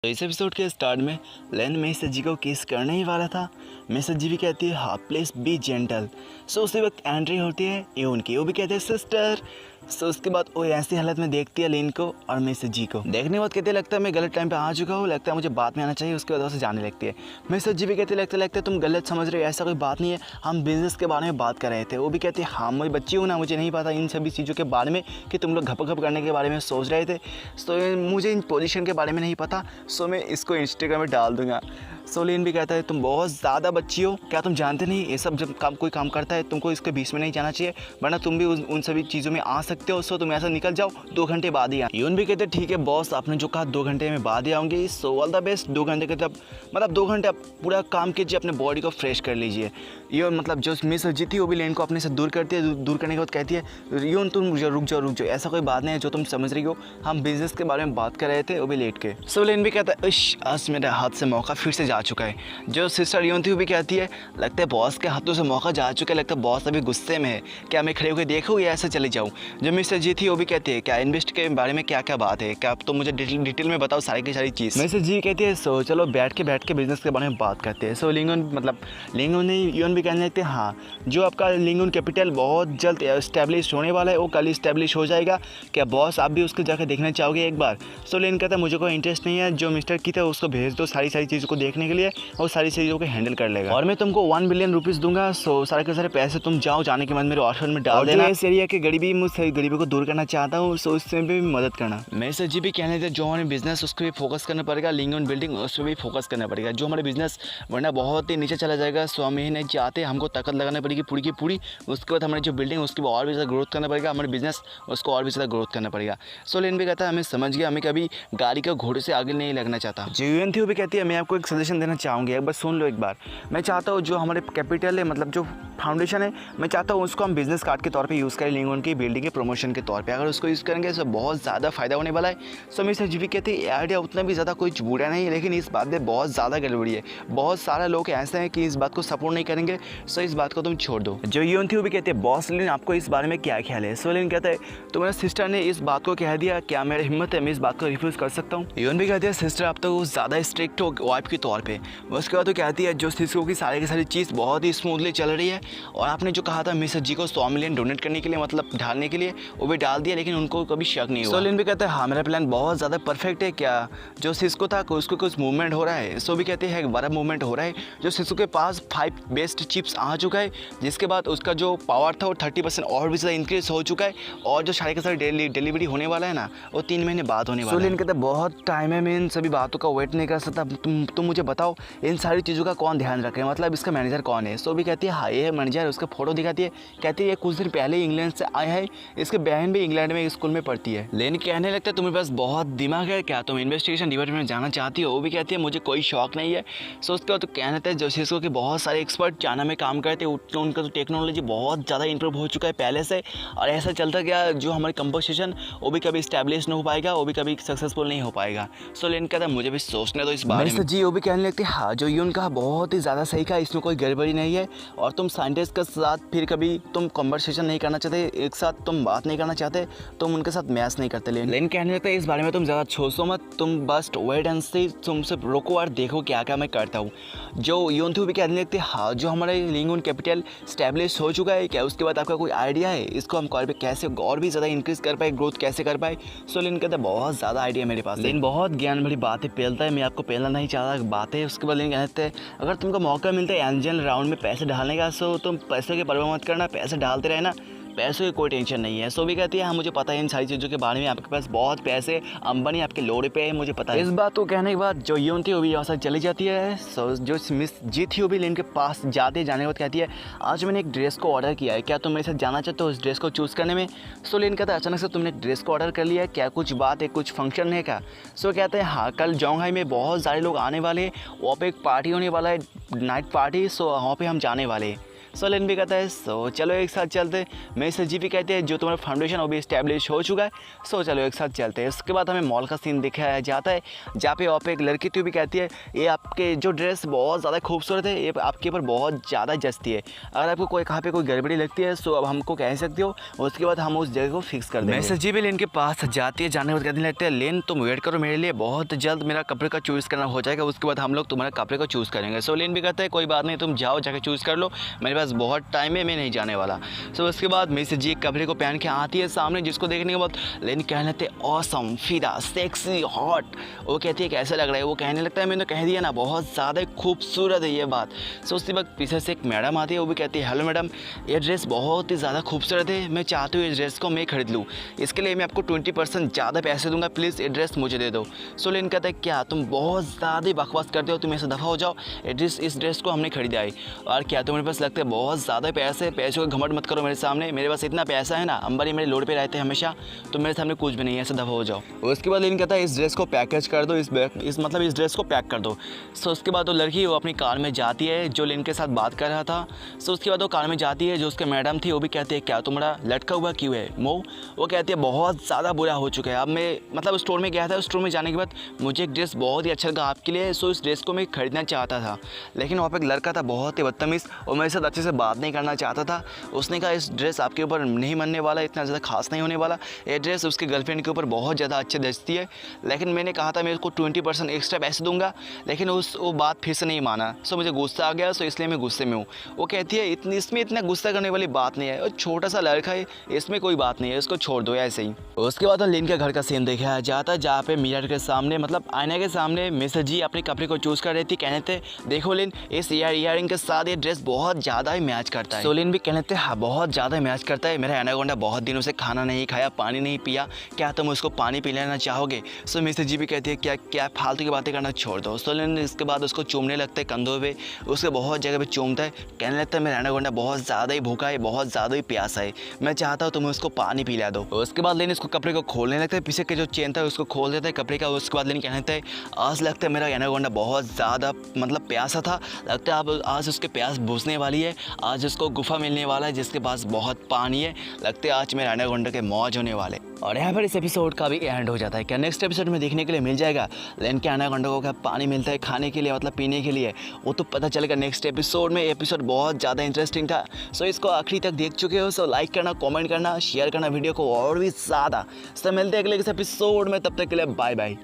तो इस एपिसोड के स्टार्ट में लेन मिसेस जी को किस करने ही वाला था। मिसेस जी भी कहती है हाँ प्लीज बी जेंटल। सो उसी वक्त एंट्री होती है ये उनकी, वो भी कहते हैं सिस्टर। सो उसके बाद वो ऐसी हालत में देखती है लिन को और मिसेस जी को। देखने के बाद कहते लगता है मैं गलत टाइम पे आ चुका हूँ, लगता है मुझे बात में आना चाहिए। उसके बाद से जाने लगती है। मिसेस जी भी कहते लगता है तुम गलत समझ रहे हो, ऐसा कोई बात नहीं है, हम बिजनेस के बारे में बात कर रहे थे। वो भी कहती है हाँ मैं बच्ची हूँ ना, मुझे नहीं पता इन सभी चीज़ों के बारे में कि तुम लोग घप करने के बारे में सोच रहे थे। सो मुझे इन पोजीशन के बारे में नहीं पता, सो मैं इसको इंस्टाग्राम में डाल दूंगा। सो लिन भी कहता है तुम बहुत ज़्यादा बच्ची हो, क्या तुम जानते नहीं ये सब जब कोई काम करता है तुमको इसके बीच में नहीं जाना चाहिए, वरना तुम भी उन सभी चीज़ों में आ सकते हो। सो तुम ऐसा निकल जाओ, 2 घंटे बाद ही यून भी कहते ठीक है बॉस, आपने जो कहा 2 घंटे में बाद ही आऊँगी। So all the best. 2 घंटे के तब मतलब 2 घंटे आप पूरा काम कीजिए, अपने बॉडी को फ्रेश कर लीजिए। यून मतलब जो मिस जी थी वो भी लिन को अपने से दूर करती है। दूर करने के बाद कहती है यून तुम रुक जाओ, ऐसा कोई बात नहीं है जो तुम समझ रही हो, हम बिजनेस के बारे में बात कर रहे थे वो भी लेट के। सो लिन भी कहता है आज मेरे हाथ से मौका फिर से जा चुका है। जो सिस्टर यून थी वो भी कहती है लगता है बॉस के हाथों से मौका जा चुका है, लगता है बॉस अभी गुस्से में है, क्या मैं खड़े होकर देखूँ या ऐसे चले जाऊँ। जो मिस्टर जी थी वो भी कहती है क्या इन्वेस्ट के बारे में क्या क्या बात है, क्या आप तो मुझे डिटेल में बताओ सारी की सारी चीज़। मिस्टर जी कहती है सो चलो बैठ के बिजनेस के बारे में बात करते हैं। सो लिंगन ने यून भी कहने लगते हैं हाँ जो आपका लिंगन कैपिटल बहुत जल्द इस्टेब्लिश होने वाला है वो कल इस्टेब्लिश हो जाएगा, क्या बॉस आप भी उसको जाकर देखना चाहोगे एक बार। सो लिन कहता है मुझे कोई इंटरेस्ट नहीं है, जो मिस्टर की था उसको भेज दो सारी चीज़ों को देखने के लिए, और सारी चीज़ों को हैंडल कर लेगा, और मैं तुमको 1 बिलियन रुपीज़ दूंगा। सो सारे के सारे पैसे तुम जाओ, जाने के बाद मेरे ऑर्फन में डाल देना। इस एरिया के गरीबी मुझसे गरीबी को दूर करना चाहता हूँ, सो उससे भी मदद करना। मिस्टर जी भी कहने थे जो हमारे बिजनेस उस पर भी फोकस करना पड़ेगा, लिंगन बिल्डिंग उस पर भी फोकस करना पड़ेगा, जो हमारे बिजनेस वरना बहुत ही नीचे चला जाएगा। सो हम यही नहीं चाहते, हमको ताकत लगाना पड़ेगी पूरी की पूरी। उसके बाद हमारी जो बिल्डिंग उसकी और भी ज़्यादा ग्रोथ करना पड़ेगा, हमारे बिजनेस उसको और भी ज़्यादा ग्रोथ करना पड़ेगा। सो लिन भी कहता है हमें समझ गया, हमें कभी गाड़ी का घोड़े से आगे नहीं लगना चाहता। जो यूएन थी वो भी कहती है मैं आपको एक सजेशन देना चाहूँगी, एक बार सुन लो एक बार। मैं चाहता हूँ जो हमारे कैपिटल है मतलब जो फाउंडेशन है, मैं चाहता हूँ उसको हम बिजनेस कार्ड के तौर पे यूज़ करें, लिंगन की बिल्डिंग के प्रमोशन के तौर पे। अगर उसको यूज़ करेंगे तो बहुत ज़्यादा फ़ायदा होने वाला है। सो मिस्टर जी भी कहते हैं आइडिया उतना भी ज़्यादा कोई बुरा नहीं है, लेकिन इस बात में बहुत ज़्यादा गड़बड़ी है, बहुत सारे लोग ऐसे हैं कि इस बात को सपोर्ट नहीं करेंगे। सो इस बात को तुम छोड़ दो। जो यून थी वो भी कहते हैं बॉस लिन आपको इस बारे में क्या ख्याल है। सो लिन कहता है तुम्हारे सिस्टर ने इस बात को कह दिया, क्या मेरी हिम्मत है मैं इस बात को रिफ्यूज़ कर सकता हूँ। यून भी कहते हैं सिस्टर आप तो ज़्यादा स्ट्रिक्ट हो वाइफ के तौर पर। उसके बाद तो कहती है जो सिस्टर की सारी चीज़ बहुत ही स्मूथली चल रही है, और आपने जो कहा था मिसेस जी को 100 मिलियन डोनेट करने के लिए मतलब डालने के लिए, वो भी डाल दिया, लेकिन उनको कभी शक नहीं हुआ। सोलिन भी कहते हैं हाँ मेरा प्लान बहुत ज़्यादा परफेक्ट है, क्या जो सिस्को था उसको कुछ मूवमेंट हो रहा है। सो भी कहते हैं बड़ा मूवमेंट हो रहा है, जो सिस्को के पास 5 बेस्ट चिप्स आ चुका है, जिसके बाद उसका जो पावर था वो 30% और भी ज़्यादा इंक्रीज हो चुका है, और जो सारे के सारे डिलीवरी होने वाला है ना वो 3 महीने बाद होने वाला है। सोलिन कहते हैं बहुत टाइम है, मैं इन सभी बातों का वेट नहीं कर सकता, तुम मुझे बताओ इन सारी चीज़ों का कौन ध्यान रखे, मतलब इसका मैनेजर कौन है। सो भी कहती है हाँ ये मैनेजर, उसका फोटो दिखाती है, कहती है कुछ दिन पहले इंग्लैंड से आया है, इसकी बहन भी इंग्लैंड में स्कूल में पढ़ती है। लेकिन कहने लगता है तुम्हें पास बहुत दिमाग है, क्या तुम इन्वेस्टिगेशन डिपार्टमेंट में जाना चाहती हो। वो भी कहती है मुझे कोई शौक नहीं है। सो उसके बाद तो कहने लगता है जो सिस्को के बहुत सारे एक्सपर्ट चाइना में काम करते हैं, उनका तो टेक्नोलॉजी बहुत ज़्यादा इंप्रूव हो चुका है पहले से, और ऐसा चलता गया जो हमारी कंपोजिशन वो भी कभी स्टैब्लिश नहीं हो पाएगा, वो भी कभी सक्सेसफुल नहीं हो पाएगा। सो लेकिन कहता है मुझे भी सोचने दो इस बारे में। जी वो भी कहने लगती है हाँ जो यून कहा बहुत ही ज़्यादा सही कहा, इसमें कोई गड़बड़ी नहीं है, और तुम साइंटिस्ट के साथ फिर कभी तुम कन्वर्सेशन नहीं करना चाहते, एक साथ तुम बात नहीं करना चाहते, तुम उनके साथ मैच नहीं करते। लेकिन कहने लगता है इस बारे में तुम ज़्यादा सोचो मत, तुम बस वेट एंड सी, तुम सिर्फ रोको और देखो क्या क्या मैं करता हूँ। जो यून थी वो भी कहने लगते हाँ जो हमारे लिंगन कैपिटल स्टैब्लिश हो चुका है, क्या उसके बाद आपका कोई आइडिया है इसको हम और भी कैसे और भी ज़्यादा इंक्रीज़ कर पाए, ग्रोथ कैसे कर पाए। सो लिन कहता है बहुत ज़्यादा आइडिया मेरे पास, लेकिन बहुत ज्ञान भरी बातें फैलता है, मैं आपको फैलना नहीं चाहता बातें। उसके बाद लिन कहते हैं अगर तुमको मौका मिलता है एंजल राउंड में पैसे डालने का, सो तुम पैसे की परवाह मत करना, पैसे डालते रहना, पैसों की कोई टेंशन नहीं है। सो भी कहती है हाँ मुझे पता है इन सारी चीज़ों के बारे में, आपके पास बहुत पैसे अंबानी आपके लोड़े पे है, मुझे पता है। इस बात को कहने के बाद जो यून थी वो भी यहाँ से चली जाती है। सो जो मिस जी थी वो भी लिन के पास जाने के बाद कहती है आज मैंने एक ड्रेस को ऑर्डर किया है, क्या तुम मेरे साथ जाना चाहते हो उस ड्रेस को चूज़ करने में। सो लिन कहता है अचानक से तुमने ड्रेस को ऑर्डर कर लिया है, क्या कुछ बात है, कुछ फंक्शन है क्या। सो कहते हैं हाँ कल जोंगहाई में बहुत सारे लोग आने वाले हैं, वहाँ पर एक पार्टी होने वाला है, नाइट पार्टी, सो वहाँ पर हम जाने वाले हैं। सो लेन भी कहता है सो चलो एक साथ चलते हैं। मिसेस जी भी कहती है जो तुम्हारा फाउंडेशन वो भी इस्टेब्लिश हो चुका है, सो चलो एक साथ चलते हैं। उसके बाद हमें मॉल का सीन दिखाया जाता है जहाँ पे वहाँ पे एक लड़की थी, भी कहती है ये आपके जो ड्रेस बहुत ज़्यादा खूबसूरत है, ये आपके ऊपर बहुत ज़्यादा जचती है। अगर आपको कोई कहाँ पे कोई गड़बड़ी लगती है सो अब हमको कह सकते हो, उसके बाद हम उस जगह को फिक्स कर देंगे। मिसेस जी भी लेन के पास जाती है, जाने के बाद कहने लगते हैं लेन तुम वेट करो मेरे लिए, बहुत जल्द मेरा कपड़े का चूज़ करना हो जाएगा, उसके बाद हम लोग तुम्हारे कपड़े को चूज़ करेंगे। सो लेन भी कहता है कोई बात नहीं, तुम जाओ जाके चूज़ कर लो, मेरे पास बहुत टाइम है, मैं नहीं जाने वाला। सो उसके बाद मिसेस जी कपड़े को पहन के आती है सामने, जिसको देखने के बाद लेन कहने लगते हैं ऑसम, फिदा, सेक्सी, हॉट। वो कहती है कैसा लग रहा है, वो कहने लगता है मैंने कह दिया ना बहुत ज़्यादा खूबसूरत है ये बात। सो उसी वक्त पीछे से एक मैडम आती है, वो भी कहती है हेलो मैडम, ये ड्रेस बहुत ही ज़्यादा खूबसूरत है, मैं चाहती हूँ इस ड्रेस को मैं खरीद लूँ, इसके लिए मैं आपको 20% ज़्यादा पैसे दूंगा, प्लीज़ ये ड्रेस मुझे दे दो। सो लेन कहता है क्या तुम बहुत ज़्यादा बकवास करते हो, तुम ऐसे दफ़ा हो जाओ, इस ड्रेस को हमने खरीदा है और क्या तुम्हारे पास लगता है बहुत ज़्यादा पैसे, पैसों का घमंड मत करो मेरे सामने, मेरे पास इतना पैसा है ना, अंबानी मेरे लोड पे रहते हैं हमेशा, तो मेरे सामने कुछ भी नहीं है, ऐसे दफ़ा हो जाओ। उसके बाद लेन कहता है इस ड्रेस को पैकेज कर दो, इस ड्रेस को पैक कर दो। सो उसके बाद वो लड़की वो अपनी कार में जाती है जो लेन के साथ बात कर रहा था। सो उसके बाद वो कार में जाती है, जो उसके मैडम थी वो भी कहती है क्या तुम्हारा लटका हुआ क्यों है मुँह। वो कहती है बहुत ज़्यादा बुरा हो चुका है, अब मैं स्टोर में गया था, स्टोर में जाने के बाद मुझे एक ड्रेस बहुत ही अच्छा लगा आपके लिए, सो इस ड्रेस को मैं खरीदना चाहता था, लेकिन वहाँ पर एक लड़का था बहुत ही बदतमीज़ और मेरे साथ अच्छे से बात नहीं करना चाहता था। उसने कहा इस ड्रेस आपके ऊपर नहीं बनने वाला, इतना ज़्यादा खास नहीं होने वाला, ये ड्रेस उसके गर्लफ्रेंड के ऊपर बहुत ज़्यादा अच्छी जचती है, लेकिन मैंने कहा था मैं उसको 20% एक्स्ट्रा पैसे दूंगा, लेकिन वो बात फिर से नहीं माना। सो मुझे गुस्सा आ गया, सो इसलिए मैं गुस्से में हूँ। वो कहती है इसमें इतना गुस्सा करने वाली बात नहीं है, और छोटा सा लड़का है, इसमें कोई बात नहीं है, इसको छोड़ दो ऐसे ही। उसके बाद लेन के घर का सीन दिखाया जाता है जहाँ पे मिरर के सामने आईना के सामने मिसेस जी अपने कपड़े को चूज़ कर रही थी, कहने थे देखो लेन इस ईयरिंग के साथ ये ड्रेस बहुत ज़्यादा ही मैच करता है। सोलिन भी कहने थे हाँ बहुत ज़्यादा मैच करता है, मेरा एनाकोंडा बहुत दिनों से खाना नहीं खाया, पानी नहीं पिया, क्या तुम उसको पानी पिलाना चाहोगे। सो मिसेस जी भी कहती है क्या क्या फालतू की बातें करना छोड़ दो। सोलिन इसके बाद उसको चूमने लगता है कंधों पे, उसके बहुत जगह पे चूमता है, कहने लगता है मेरा एनाकोंडा बहुत ज़्यादा ही भूखा है, बहुत ज़्यादा ही प्यासा है, मैं चाहता हूँ तुम उसको पानी पिला दो। उसके बाद लेन इसको कपड़े को खोलने लगता है, पीछे के जो चेन था उसको खोल देता है कपड़े का। उसके बाद लेन कहने लगता है आज लगता है मेरा एनाकोंडा बहुत ज़्यादा प्यासा था, लगता है अब आज उसके प्यास बुझने वाली है, आज उसको गुफा मिलने वाला है जिसके पास बहुत पानी है, लगता है आज मेरे एनाकोंडा के मौज होने वाले। और यहाँ पर इस एपिसोड का भी एंड हो जाता है। क्या नेक्स्ट एपिसोड में देखने के लिए मिल जाएगा लेन के एनाकोंडा को क्या पानी मिलता है खाने के लिए, पीने के लिए, वो तो पता चलेगा नेक्स्ट एपिसोड में। एपिसोड बहुत ज़्यादा इंटरेस्टिंग था, सो इसको आखिरी तक देख चुके हो, सो लाइक करना, कमेंट करना, शेयर करना वीडियो को और भी ज़्यादा। सो मिलते हैं अगले एपिसोड में, तब तक के लिए बाय बाय।